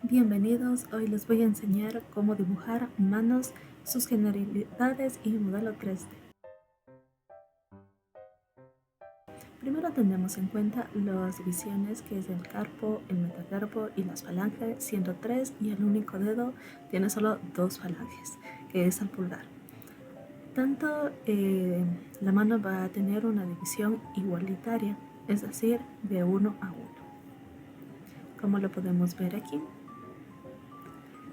Bienvenidos, hoy les voy a enseñar cómo dibujar manos, sus generalidades y modelo 3D. Primero tendremos en cuenta las divisiones que es el carpo, el metacarpo y las falanges, siendo 3 y el único dedo tiene solo 2 falanges, que es el pulgar. Tanto la mano va a tener una división igualitaria, es decir, de 1 a 1. Como lo podemos ver aquí,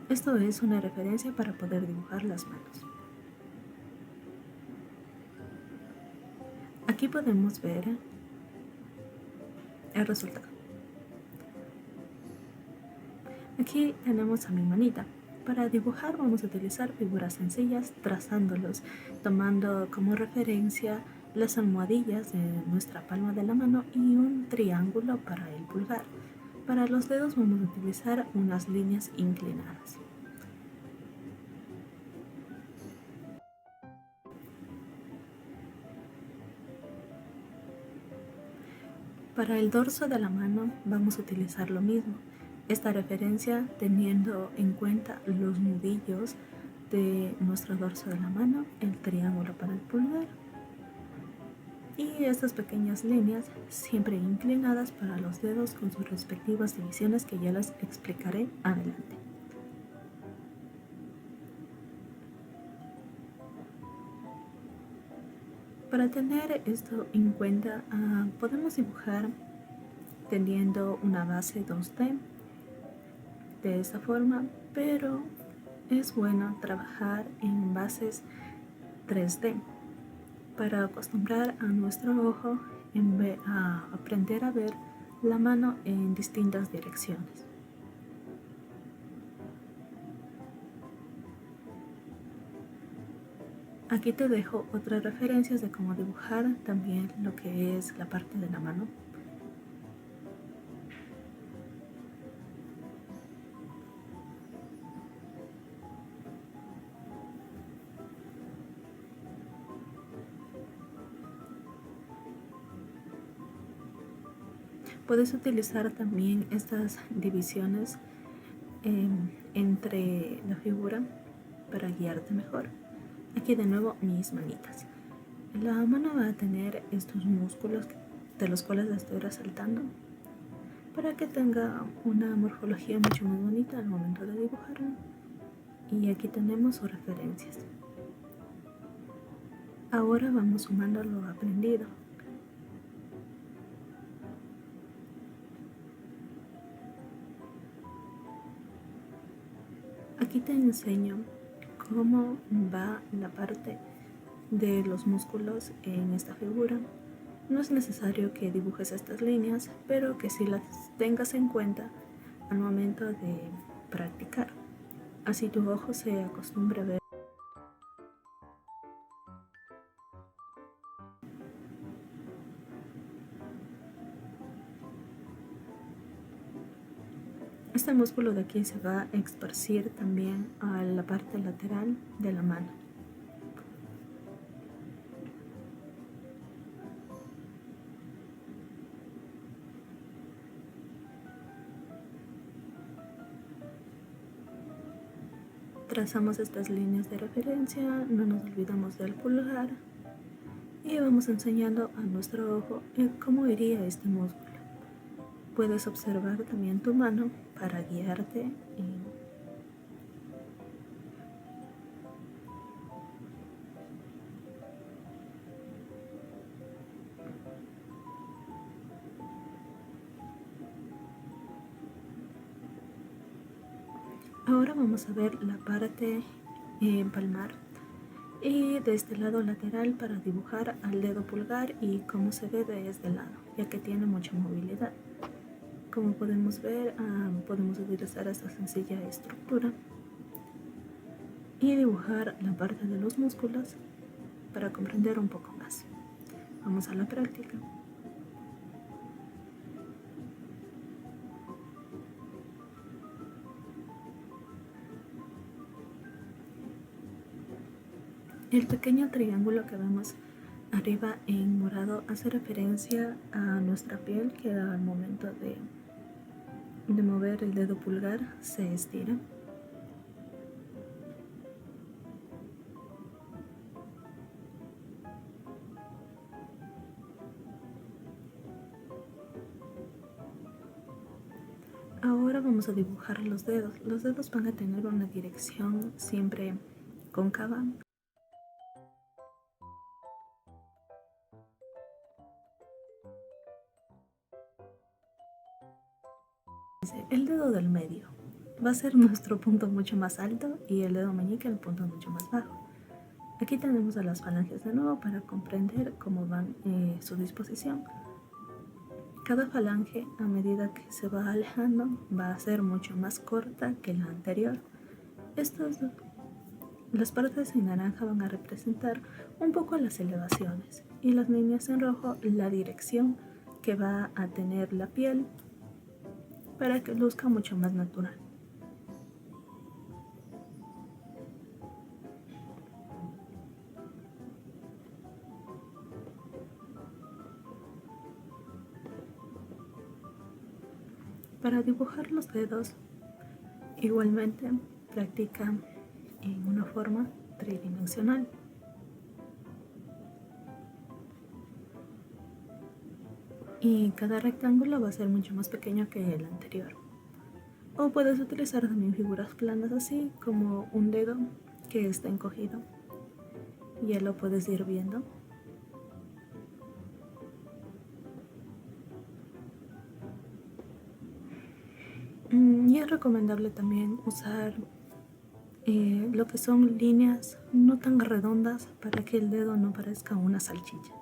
esto es una referencia para poder dibujar las manos. Aquí podemos ver el resultado. Aquí tenemos a mi manita. Para dibujar vamos a utilizar figuras sencillas trazándolos, tomando como referencia las almohadillas de nuestra palma de la mano y un triángulo para el pulgar. Para los dedos vamos a utilizar unas líneas inclinadas. Para el dorso de la mano vamos a utilizar lo mismo. Esta referencia teniendo en cuenta los nudillos de nuestro dorso de la mano, el triángulo para el pulgar y estas pequeñas líneas siempre inclinadas para los dedos con sus respectivas divisiones que ya les explicaré adelante. Para tener esto en cuenta, podemos dibujar teniendo una base 2D de esta forma, pero es bueno trabajar en bases 3D para acostumbrar a nuestro ojo a aprender a ver la mano en distintas direcciones. Aquí te dejo otras referencias de cómo dibujar también lo que es la parte de la mano. Puedes utilizar también estas divisiones entre la figura para guiarte mejor. Aquí de nuevo mis manitas. La mano va a tener estos músculos de los cuales la estoy resaltando para que tenga una morfología mucho más bonita al momento de dibujarlo. Y aquí tenemos sus referencias. Ahora vamos sumando lo aprendido. Aquí te enseño cómo va la parte de los músculos en esta figura. No es necesario que dibujes estas líneas, pero que sí las tengas en cuenta al momento de practicar. Así tu ojo se acostumbre a ver. Este músculo de aquí se va a esparcir también a la parte lateral de la mano. Trazamos estas líneas de referencia, no nos olvidamos del pulgar y vamos enseñando a nuestro ojo cómo iría este músculo. Puedes observar también tu mano para guiarte Ahora vamos a ver la parte palmar y de este lado lateral para dibujar al dedo pulgar y cómo se ve de este lado, ya que tiene mucha movilidad. Como podemos ver, podemos utilizar esta sencilla estructura y dibujar la parte de los músculos para comprender un poco más. Vamos a la práctica. El pequeño triángulo que vemos arriba en morado hace referencia a nuestra piel que al momento de de mover el dedo pulgar se estira. Ahora vamos a dibujar los dedos. Los dedos van a tener una dirección siempre cóncava. El dedo del medio va a ser nuestro punto mucho más alto y el dedo meñique el punto mucho más bajo. Aquí tenemos a las falanges de nuevo para comprender cómo van su disposición. Cada falange, a medida que se va alejando, va a ser mucho más corta que la anterior. Las partes en naranja van a representar un poco las elevaciones y las líneas en rojo la dirección que va a tener la piel para que luzca mucho más natural. Para dibujar los dedos, igualmente practica en una forma tridimensional. Y cada rectángulo va a ser mucho más pequeño que el anterior. O puedes utilizar también figuras planas así como un dedo que está encogido. Ya lo puedes ir viendo. Y es recomendable también usar lo que son líneas no tan redondas para que el dedo no parezca una salchicha.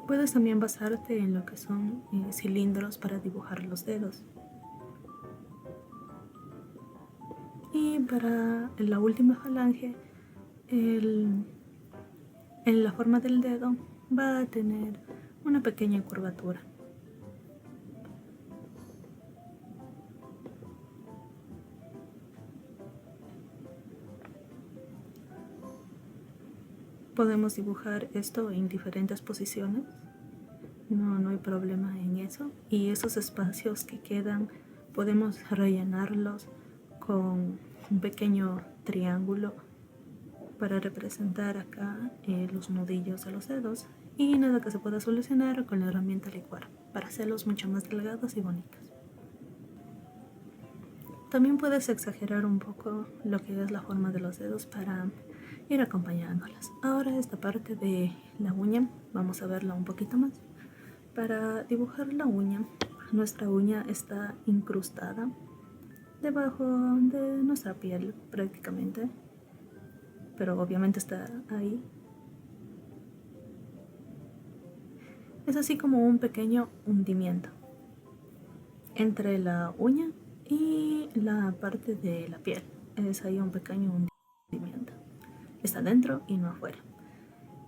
Puedes también basarte en lo que son cilindros para dibujar los dedos. Y para la última falange, en la forma del dedo va a tener una pequeña curvatura. Podemos dibujar esto en diferentes posiciones, no hay problema en eso. Y esos espacios que quedan podemos rellenarlos con un pequeño triángulo para representar acá los nudillos de los dedos, y nada que se pueda solucionar con la herramienta licuar para hacerlos mucho más delgados y bonitos. También puedes exagerar un poco lo que es la forma de los dedos para ir acompañándolas. Ahora esta parte de la uña vamos a verla un poquito más. Para dibujar la uña, nuestra uña está incrustada debajo de nuestra piel prácticamente, pero obviamente está ahí. Es así como un pequeño hundimiento entre la uña y la parte de la piel. Es ahí un pequeño hundimiento. Está dentro y no afuera.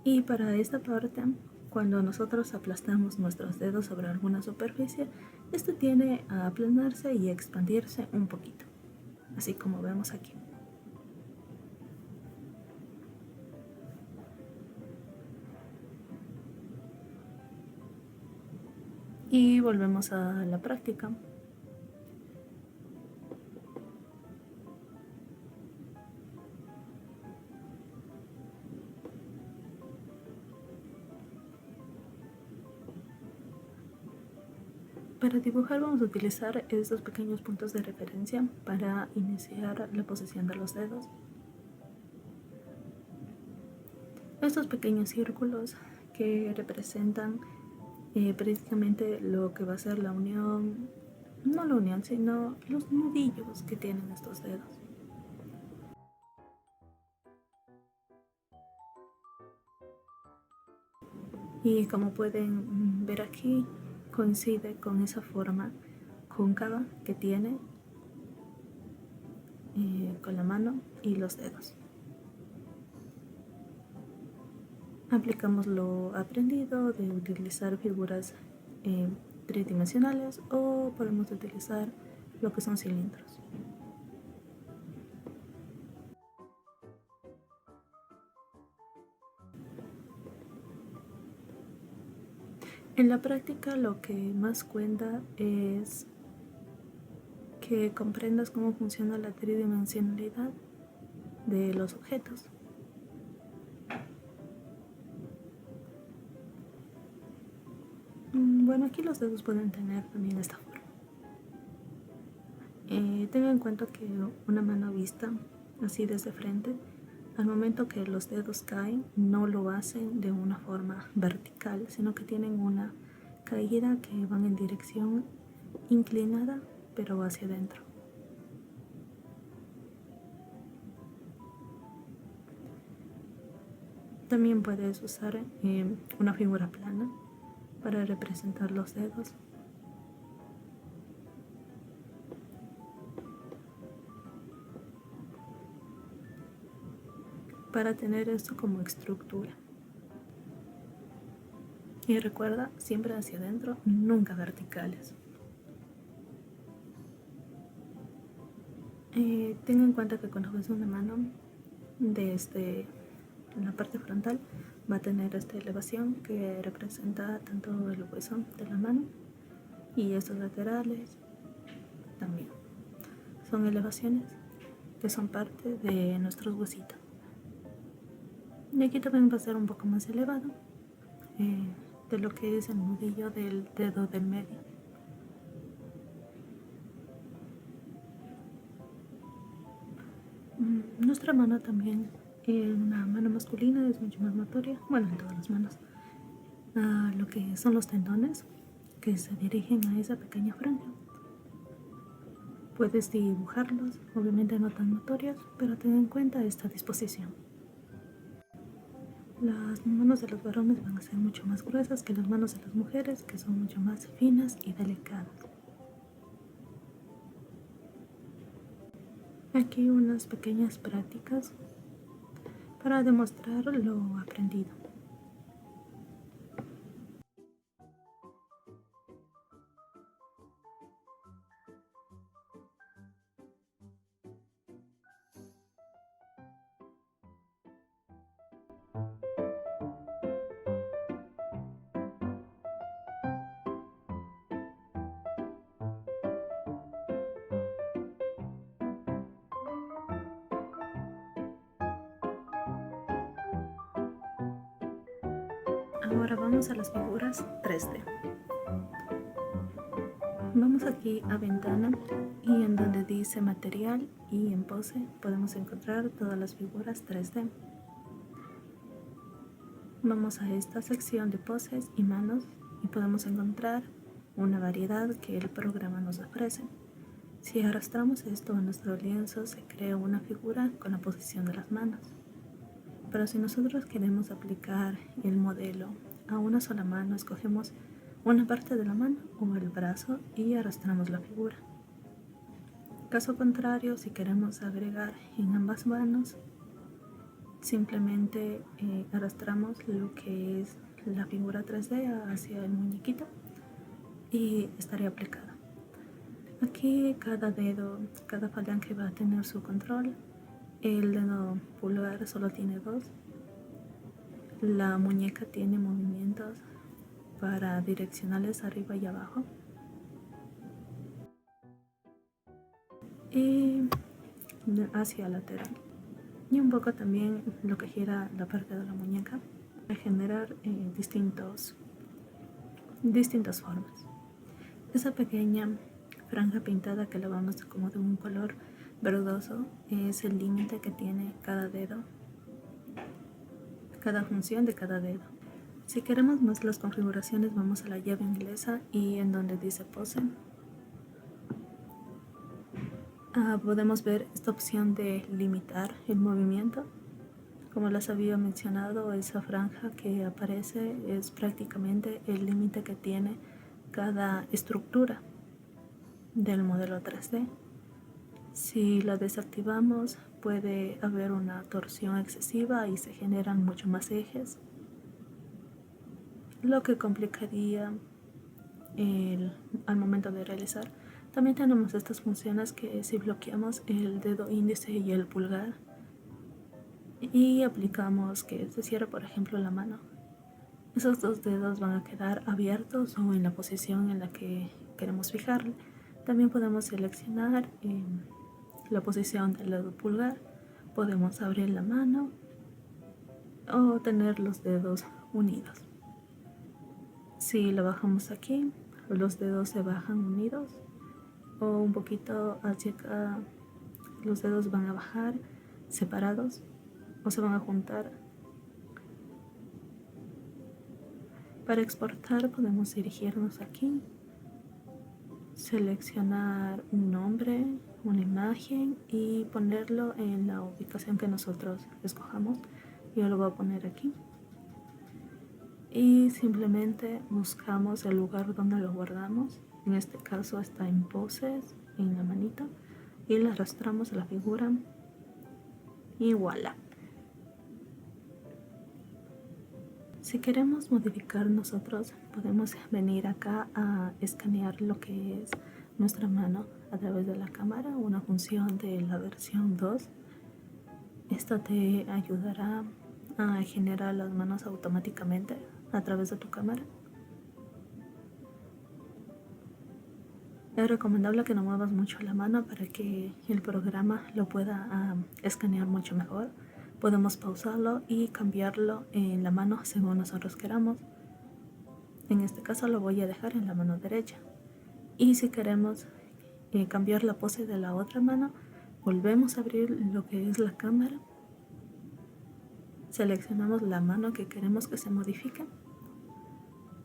Y para esta parte, cuando nosotros aplastamos nuestros dedos sobre alguna superficie, esto tiende a aplanarse y a expandirse un poquito, así como vemos aquí. Y volvemos a la práctica. Para dibujar vamos a utilizar estos pequeños puntos de referencia para iniciar la posición de los dedos. Estos pequeños círculos que representan prácticamente lo que va a ser la unión, no la unión, sino los nudillos que tienen estos dedos. Y como pueden ver aquí, coincide con esa forma cóncava que tiene con la mano y los dedos. Aplicamos lo aprendido de utilizar figuras tridimensionales, o podemos utilizar lo que son cilindros. En la práctica lo que más cuenta es que comprendas cómo funciona la tridimensionalidad de los objetos. Bueno, aquí los dedos pueden tener también esta forma. Tenga en cuenta que una mano vista así desde frente, al momento que los dedos caen, no lo hacen de una forma vertical, sino que tienen una caída que van en dirección inclinada, pero hacia adentro. También puedes usar una figura plana para representar los dedos. Para tener esto como estructura. Y recuerda, siempre hacia adentro, nunca verticales. Ten en cuenta que cuando ves una mano desde la parte frontal va a tener esta elevación que representa tanto el hueso de la mano y estos laterales también. Son elevaciones que son parte de nuestros huesitos. Y aquí también va a ser un poco más elevado de lo que es el nudillo del dedo del medio. Nuestra mano también, una mano masculina es mucho más notoria, bueno, en todas las manos, lo que son los tendones que se dirigen a esa pequeña franja. Puedes dibujarlos, obviamente no tan notorios, pero ten en cuenta esta disposición. Las manos de los varones van a ser mucho más gruesas que las manos de las mujeres, que son mucho más finas y delicadas. Aquí unas pequeñas prácticas para demostrar lo aprendido. Ahora vamos a las figuras 3D. Vamos aquí a ventana y en donde dice material y en pose podemos encontrar todas las figuras 3D. Vamos a esta sección de poses y manos y podemos encontrar una variedad que el programa nos ofrece. Si arrastramos esto a nuestro lienzo se crea una figura con la posición de las manos. Pero si nosotros queremos aplicar el modelo a una sola mano, escogemos una parte de la mano o el brazo y arrastramos la figura. Caso contrario, si queremos agregar en ambas manos, simplemente arrastramos lo que es la figura 3D hacia el muñequito y estaría aplicada. Aquí cada dedo, cada falange va a tener su control. El dedo pulgar solo tiene 2. La muñeca tiene movimientos para direccionales arriba y abajo. Y hacia lateral. Y un poco también lo que gira la parte de la muñeca para generar distintas formas. Esa pequeña franja pintada que la vamos como de un color verdoso es el límite que tiene cada dedo, cada función de cada dedo. Si queremos más las configuraciones vamos a la llave inglesa y en donde dice pose podemos ver esta opción de limitar el movimiento. Como les había mencionado, esa franja que aparece es prácticamente el límite que tiene cada estructura del modelo 3D. Si la desactivamos puede haber una torsión excesiva y se generan mucho más ejes, lo que complicaría al momento de realizar. También tenemos estas funciones que si bloqueamos el dedo índice y el pulgar y aplicamos que se cierre por ejemplo la mano, Esos dos dedos van a quedar abiertos o en la posición en la que queremos fijarle. También podemos seleccionar la posición del dedo pulgar. Podemos abrir la mano o tener los dedos unidos. Si lo bajamos aquí, los dedos se bajan unidos, o un poquito hacia acá, los dedos van a bajar separados o se van a juntar. Para exportar podemos dirigirnos aquí, seleccionar un nombre, una imagen y ponerlo en la ubicación que nosotros escojamos. Yo lo voy a poner aquí y simplemente buscamos el lugar donde lo guardamos. En este caso está en poses, en la manita, y la arrastramos a la figura y voilà. Si queremos modificar nosotros, podemos venir acá a escanear lo que es nuestra mano a través de la cámara, una función de la versión 2. Esta te ayudará a generar las manos automáticamente a través de tu cámara. Es recomendable que no muevas mucho la mano para que el programa lo pueda escanear mucho mejor. Podemos pausarlo y cambiarlo en la mano según nosotros queramos. En este caso lo voy a dejar en la mano derecha. Y si queremos cambiar la pose de la otra mano, volvemos a abrir lo que es la cámara. Seleccionamos la mano que queremos que se modifique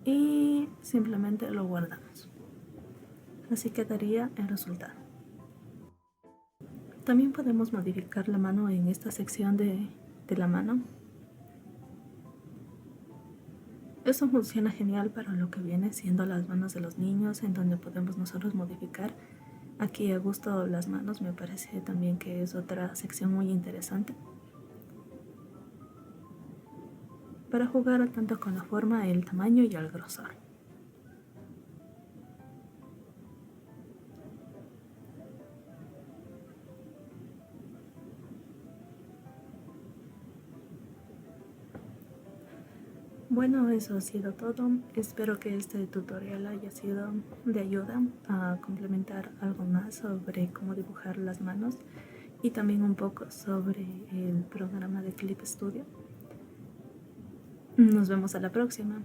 y simplemente lo guardamos. Así quedaría el resultado. También podemos modificar la mano en esta sección de la mano. Eso funciona genial para lo que viene siendo las manos de los niños, en donde podemos nosotros modificar aquí a gusto las manos. Me parece también que es otra sección muy interesante para jugar tanto con la forma, el tamaño y el grosor. Bueno, eso ha sido todo. Espero que este tutorial haya sido de ayuda a complementar algo más sobre cómo dibujar las manos y también un poco sobre el programa de Clip Studio. Nos vemos a la próxima.